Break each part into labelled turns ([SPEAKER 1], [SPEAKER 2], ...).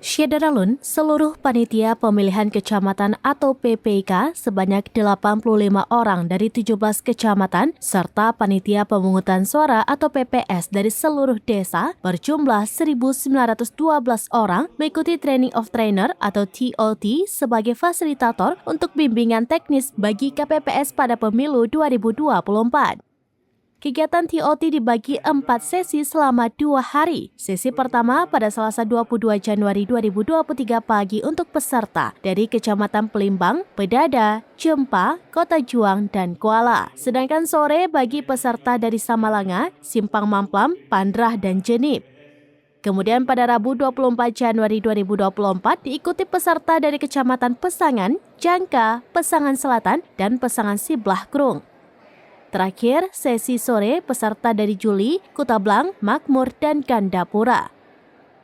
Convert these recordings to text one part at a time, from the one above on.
[SPEAKER 1] Syederalun, seluruh panitia pemilihan kecamatan atau PPK sebanyak 85 orang dari 17 kecamatan serta panitia pemungutan suara atau PPS dari seluruh desa berjumlah 1.912 orang mengikuti Training of Trainer atau TOT sebagai fasilitator untuk bimbingan teknis bagi KPPS pada pemilu 2024. Kegiatan TOT dibagi 4 sesi selama 2 hari. Sesi pertama pada Selasa 22 Januari 2023 pagi untuk peserta dari Kecamatan Pelimbang, Pedada, Jempa, Kota Juang, dan Kuala. Sedangkan sore bagi peserta dari Samalanga, Simpang Mamplam, Pandrah, dan Jenip. Kemudian pada Rabu 24 Januari 2024 diikuti peserta dari Kecamatan Pesangan, Jangka, Pesangan Selatan, dan Pesangan Siblah Krung. Terakhir, sesi sore peserta dari Juli, Kutablang, Makmur, dan Gandapura.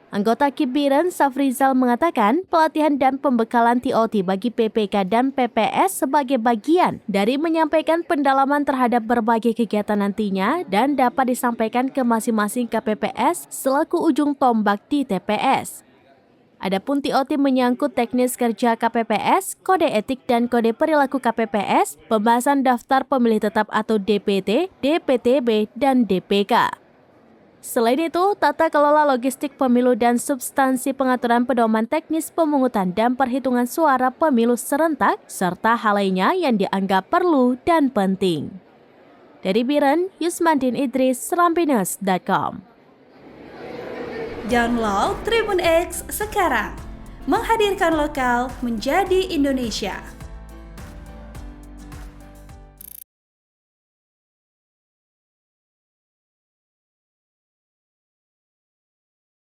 [SPEAKER 1] Anggota Kibiren Safrizal mengatakan pelatihan dan pembekalan TOT bagi PPK dan PPS sebagai bagian dari menyampaikan pendalaman terhadap berbagai kegiatan nantinya dan dapat disampaikan ke masing-masing KPPS selaku ujung tombak di TPS. Adapun TOT menyangkut teknis kerja KPPS, kode etik dan kode perilaku KPPS, pembahasan daftar pemilih tetap atau DPT, DPTB, dan DPK. Selain itu, tata kelola logistik pemilu dan substansi pengaturan pedoman teknis pemungutan dan perhitungan suara pemilu serentak, serta hal lainnya yang dianggap perlu dan penting. Dari Biren, Yusmandin Idris, serampinews.com.
[SPEAKER 2] Download Tribun X sekarang, menghadirkan lokal menjadi Indonesia.